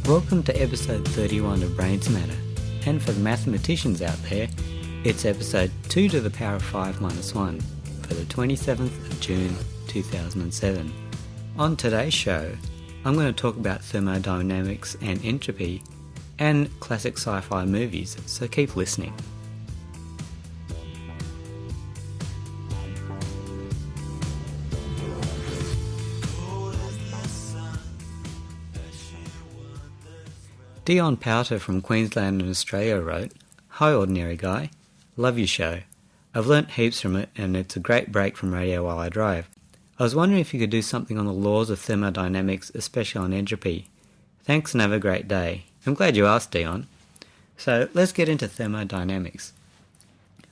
Welcome to episode 31 of Brains Matter, and for the mathematicians out there, it's episode 2 to the power of 5 minus 1 for the 27th of June 2007. On today's show, I'm going to talk about thermodynamics and entropy and classic sci-fi movies, so keep listening. Dion Powter from Queensland in Australia wrote, "Hi Ordinary Guy, love your show. I've learnt heaps from it and it's a great break from radio while I drive. I was wondering if you could do something on the laws of thermodynamics, especially on entropy. Thanks and have a great day." I'm glad you asked, Dion. So let's get into thermodynamics.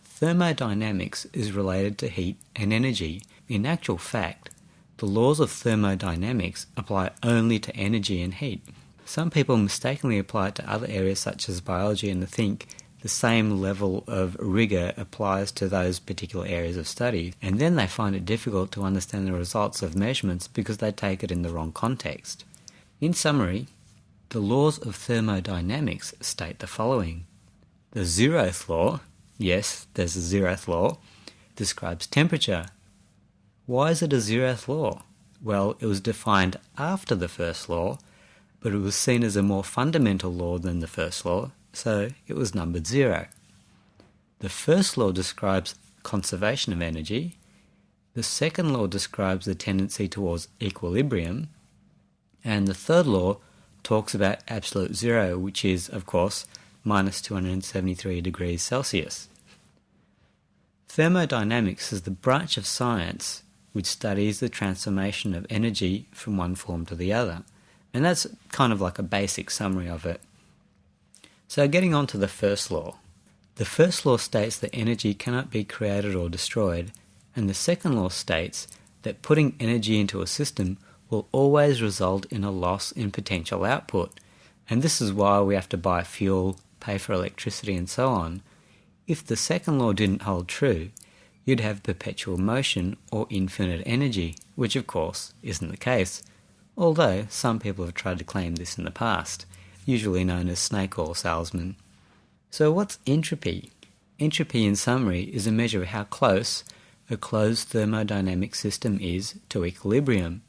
Thermodynamics is related to heat and energy. In actual fact, the laws of thermodynamics apply only to energy and heat. Some people mistakenly apply it to other areas such as biology and think the same level of rigour applies to those particular areas of study, and then they find it difficult to understand the results of measurements because they take it in the wrong context. In summary, the laws of thermodynamics state the following. The zeroth law, yes, there's a zeroth law, describes temperature. Why is it a zeroth law? Well, it was defined after the first law, but it was seen as a more fundamental law than the first law, so it was numbered 0. The first law describes conservation of energy. The second law describes the tendency towards equilibrium. And the third law talks about absolute zero, which is, of course, minus 273 degrees Celsius. Thermodynamics is the branch of science which studies the transformation of energy from one form to the other. And that's kind of like a basic summary of it. So getting on to the first law. The first law states that energy cannot be created or destroyed, and the second law states that putting energy into a system will always result in a loss in potential output. And this is why we have to buy fuel, pay for electricity and so on. If the second law didn't hold true, you'd have perpetual motion or infinite energy, which of course isn't the case. Although some people have tried to claim this in the past, usually known as snake oil salesmen. So what's entropy? Entropy, in summary, is a measure of how close a closed thermodynamic system is to equilibrium.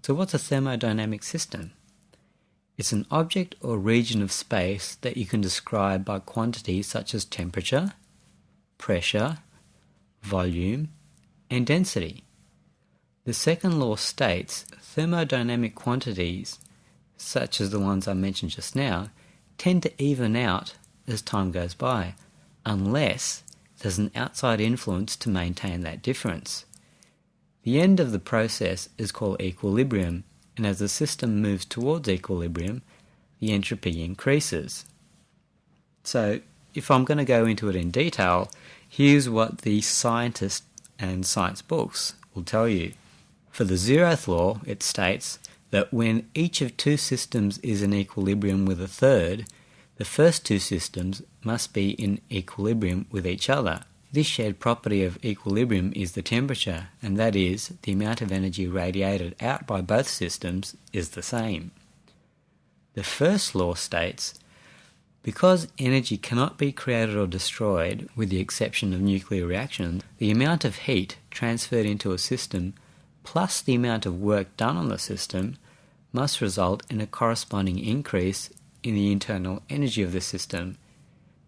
So what's a thermodynamic system? It's an object or region of space that you can describe by quantities such as temperature, pressure, volume, and density. The second law states thermodynamic quantities, such as the ones I mentioned just now, tend to even out as time goes by, unless there's an outside influence to maintain that difference. The end of the process is called equilibrium, and as the system moves towards equilibrium, the entropy increases. So, if I'm going to go into it in detail, here's what the scientists and science books will tell you. For the zeroth law, it states that when each of two systems is in equilibrium with a third, the first two systems must be in equilibrium with each other. This shared property of equilibrium is the temperature, and that is, the amount of energy radiated out by both systems is the same. The first law states, because energy cannot be created or destroyed, with the exception of nuclear reactions, the amount of heat transferred into a system plus the amount of work done on the system must result in a corresponding increase in the internal energy of the system.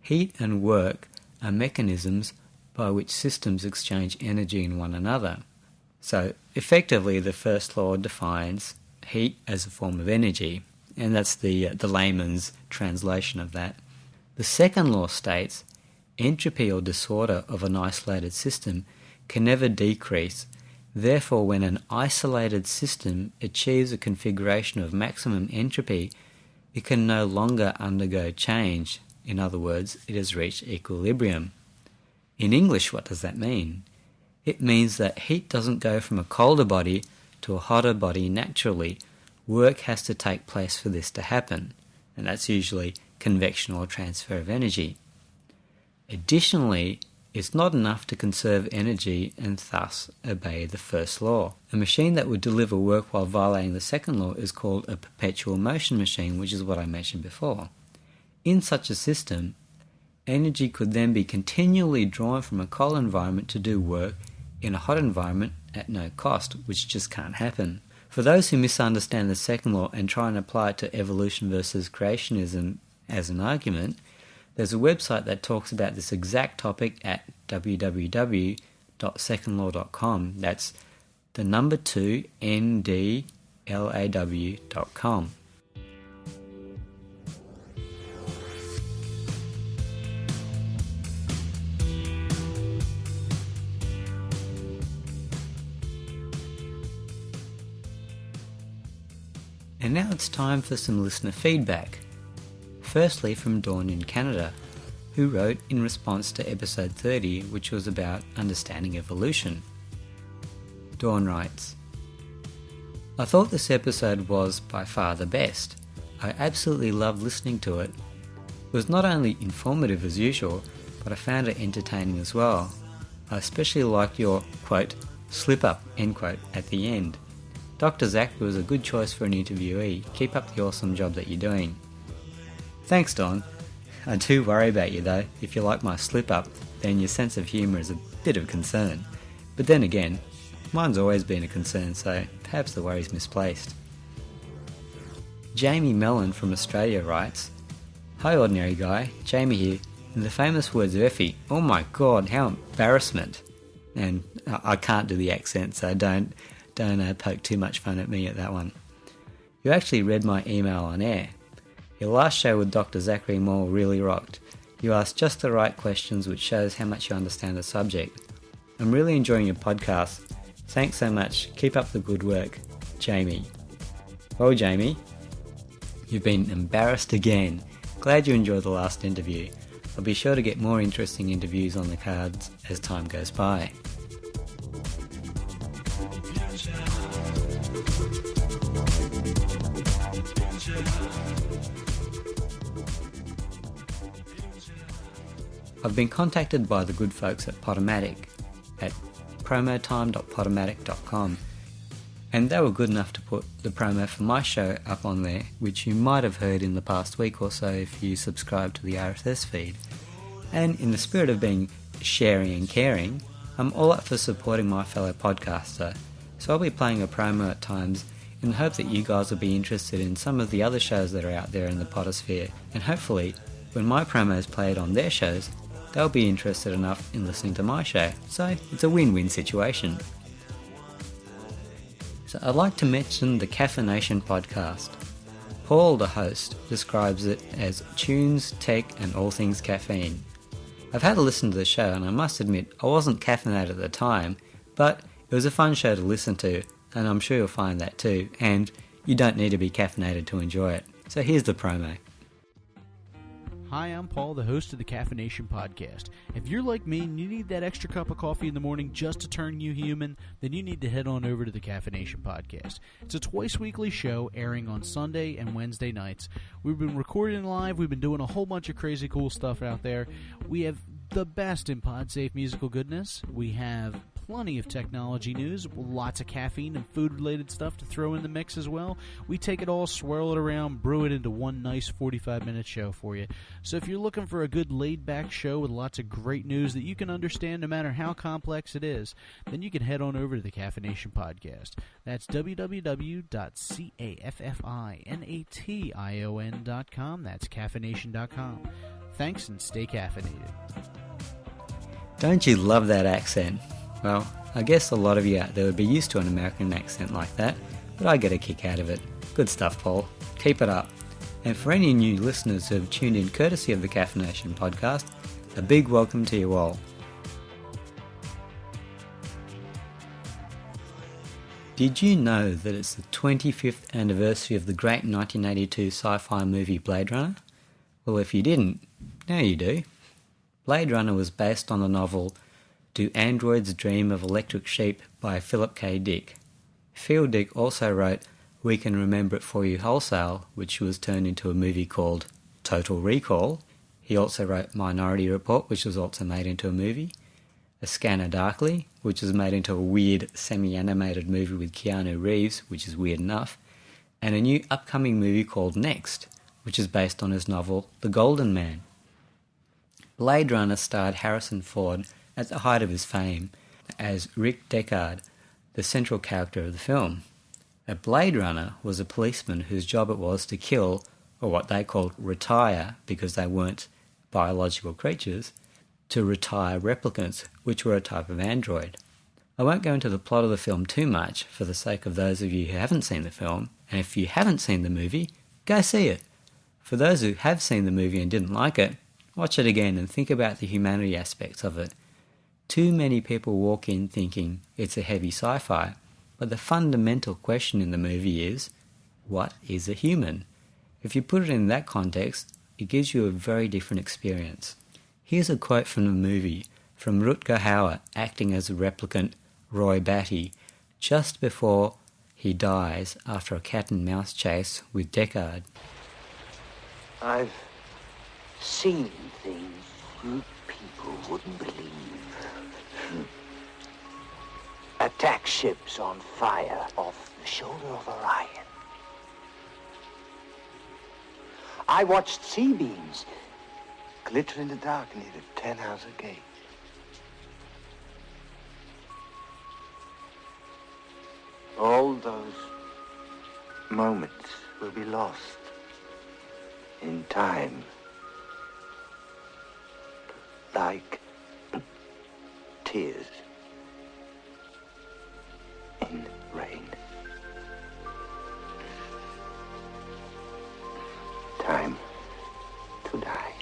Heat and work are mechanisms by which systems exchange energy in one another. So, effectively, the first law defines heat as a form of energy, and that's the layman's translation of that. The second law states entropy or disorder of an isolated system can never decrease. Therefore, when an isolated system achieves a configuration of maximum entropy, it can no longer undergo change. In other words, it has reached equilibrium. In English, what does that mean? It means that heat doesn't go from a colder body to a hotter body naturally. Work has to take place for this to happen, and that's usually convection or transfer of energy. Additionally, it's not enough to conserve energy and thus obey the first law. A machine that would deliver work while violating the second law is called a perpetual motion machine, which is what I mentioned before. In such a system, energy could then be continually drawn from a cold environment to do work in a hot environment at no cost, which just can't happen. For those who misunderstand the second law and try and apply it to evolution versus creationism as an argument, there's a website that talks about this exact topic at www.secondlaw.com. That's the number 2 ndlaw.com. And now it's time for some listener feedback. Firstly from Dawn in Canada, who wrote in response to episode 30, which was about understanding evolution. Dawn writes, I thought this episode was by far the best. I absolutely loved listening to it. It was not only informative as usual, but I found it entertaining as well. I especially liked your, quote, slip up, end quote, at the end. Dr. Zachary was a good choice for an interviewee. Keep up the awesome job that you're doing. Thanks, Don. I do worry about you though. If you like my slip-up, then your sense of humour is a bit of a concern. But then again, mine's always been a concern, so perhaps the worry's misplaced. Jamie Mellon from Australia writes, Hi Ordinary Guy, Jamie here. In the famous words of Effie, oh my god, how embarrassment. And I can't do the accent, so don't poke too much fun at me at that one. You actually read my email on air. Your last show with Dr. Zachary Moore really rocked. You asked just the right questions, which shows how much you understand the subject. I'm really enjoying your podcast. Thanks so much. Keep up the good work. Jamie. Well, Jamie, you've been embarrassed again. Glad you enjoyed the last interview. I'll be sure to get more interesting interviews on the cards as time goes by. I've been contacted by the good folks at Podomatic at promotime.podomatic.com, and they were good enough to put the promo for my show up on there, which you might have heard in the past week or so if you subscribe to the RSS feed. And in the spirit of being sharing and caring, I'm all up for supporting my fellow podcaster, so I'll be playing a promo at times in the hope that you guys will be interested in some of the other shows that are out there in the podosphere, and hopefully, when my promo is played on their shows, they'll be interested enough in listening to my show, so it's a win-win situation. So I'd like to mention the Caffeination podcast. Paul, the host, describes it as tunes, tech, and all things caffeine. I've had a listen to the show, and I must admit I wasn't caffeinated at the time, but it was a fun show to listen to, and I'm sure you'll find that too, and you don't need to be caffeinated to enjoy it. So here's the promo. Hi, I'm Paul, the host of the Caffeination Podcast. If you're like me and you need that extra cup of coffee in the morning just to turn you human, then you need to head on over to the Caffeination Podcast. It's a twice-weekly show airing on Sunday and Wednesday nights. We've been recording live. We've been doing a whole bunch of crazy cool stuff out there. We have the best in pod-safe musical goodness. We have plenty of technology news, lots of caffeine and food-related stuff to throw in the mix as well. We take it all, swirl it around, brew it into one nice 45-minute show for you. So if you're looking for a good laid-back show with lots of great news that you can understand no matter how complex it is, then you can head on over to the Caffeination Podcast. That's www.caffeination.com. That's caffeination.com. Thanks, and stay caffeinated. Don't you love that accent? Well, I guess a lot of you out there would be used to an American accent like that, but I get a kick out of it. Good stuff, Paul. Keep it up. And for any new listeners who have tuned in courtesy of the Caffeination Podcast, a big welcome to you all. Did you know that it's the 25th anniversary of the great 1982 sci-fi movie Blade Runner? Well, if you didn't, now you do. Blade Runner was based on the novel Do Androids Dream of Electric Sheep by Philip K. Dick. Phil Dick also wrote We Can Remember It For You Wholesale, which was turned into a movie called Total Recall. He also wrote Minority Report, which was also made into a movie. A Scanner Darkly, which was made into a weird semi-animated movie with Keanu Reeves, which is weird enough, and a new upcoming movie called Next, which is based on his novel The Golden Man. Blade Runner starred Harrison Ford at the height of his fame as Rick Deckard, the central character of the film. A Blade Runner was a policeman whose job it was to kill, or what they called retire, because they weren't biological creatures, to retire replicants, which were a type of android. I won't go into the plot of the film too much for the sake of those of you who haven't seen the film, and if you haven't seen the movie, go see it. For those who have seen the movie and didn't like it, watch it again and think about the humanity aspects of it. Too many people walk in thinking it's a heavy sci-fi, but the fundamental question in the movie is, what is a human? If you put it in that context, it gives you a very different experience. Here's a quote from the movie, from Rutger Hauer acting as the replicant Roy Batty, just before he dies after a cat and mouse chase with Deckard. I've seen things you people wouldn't believe. Attack ships on fire off the shoulder of Orion. I watched sea beams glitter in the dark near the 10-house gate. All those moments will be lost in time, like tears in rain. Time to die.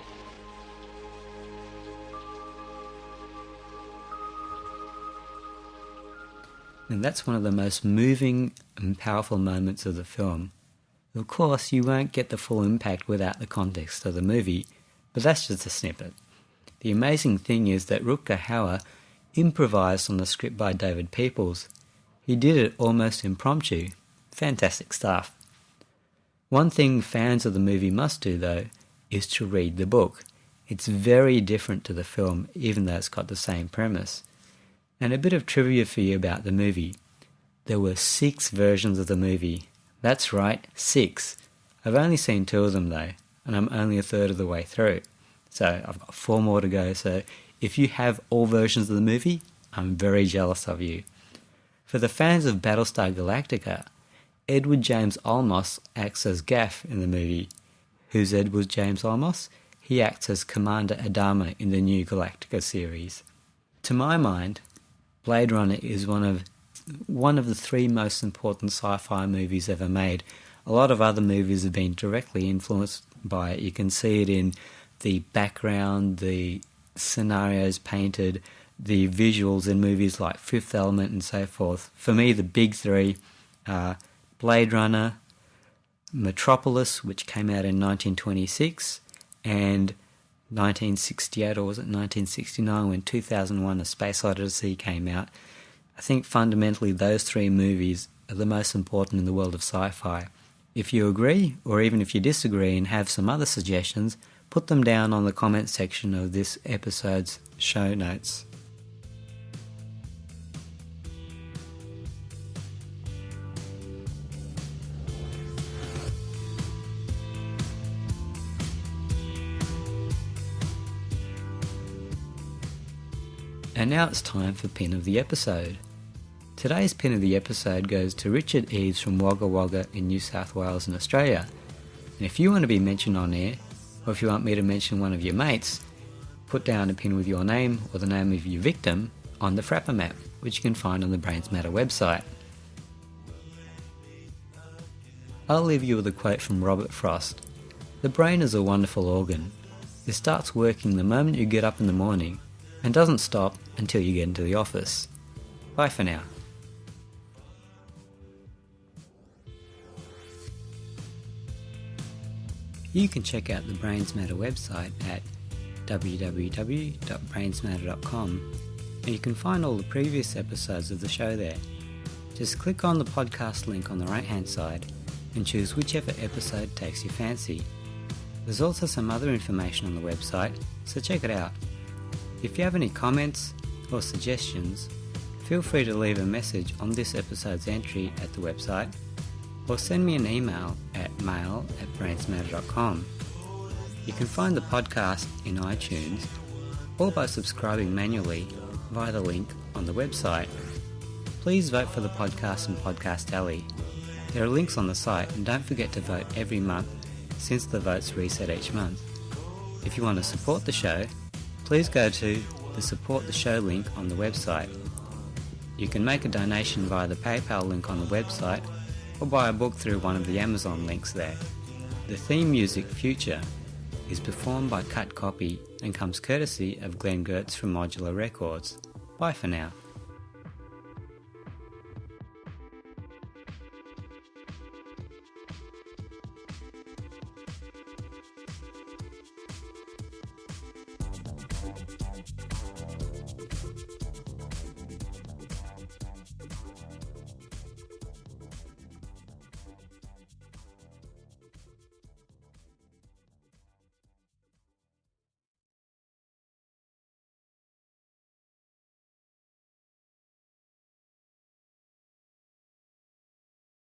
And that's one of the most moving and powerful moments of the film. Of course, you won't get the full impact without the context of the movie, but that's just a snippet. The amazing thing is that Rutger Hauer improvised on the script by David Peoples. He did it almost impromptu. Fantastic stuff. One thing fans of the movie must do, though, is to read the book. It's very different to the film, even though it's got the same premise. And a bit of trivia for you about the movie. There were 6 versions of the movie. That's right, 6. I've only seen 2 of them though, and I'm only a third of the way through. So I've got 4 more to go, so if you have all versions of the movie, I'm very jealous of you. For the fans of Battlestar Galactica, Edward James Olmos acts as Gaff in the movie. Who's Edward James Olmos? He acts as Commander Adama in the new Galactica series. To my mind, Blade Runner is one of the 3 most important sci-fi movies ever made. A lot of other movies have been directly influenced by it. You can see it in the background, the scenarios painted, the visuals in movies like Fifth Element and so forth. For me, the big 3 are Blade Runner, Metropolis, which came out in 1926, and 1968, or was it 1969, when 2001 A Space Odyssey came out. I think fundamentally those 3 movies are the most important in the world of sci-fi. If you agree, or even if you disagree and have some other suggestions, put them down on the comments section of this episode's show notes. And now it's time for Pin of the Episode. Today's Pin of the Episode goes to Richard Eves from Wagga Wagga in New South Wales in Australia. And if you want to be mentioned on air, or if you want me to mention one of your mates, put down a pin with your name or the name of your victim on the Frapper map, which you can find on the Brains Matter website. I'll leave you with a quote from Robert Frost. The brain is a wonderful organ. It starts working the moment you get up in the morning and doesn't stop until you get into the office. Bye for now. You can check out the Brains Matter website at www.brainsmatter.com, and you can find all the previous episodes of the show there. Just click on the podcast link on the right hand side and choose whichever episode takes your fancy. There's also some other information on the website, so check it out. If you have any comments, or suggestions, feel free to leave a message on this episode's entry at the website, or send me an email at mail@brainsmatter.com. You can find the podcast in iTunes or by subscribing manually via the link on the website. Please vote for the podcast in Podcast Alley. There are links on the site, and don't forget to vote every month since the votes reset each month. If you want to support the show, please go to the Support the Show link on the website. You can make a donation via the PayPal link on the website or buy a book through one of the Amazon links there. The theme music, Future, is performed by Cut Copy and comes courtesy of Glen Goetz from Modular Records. Bye for now.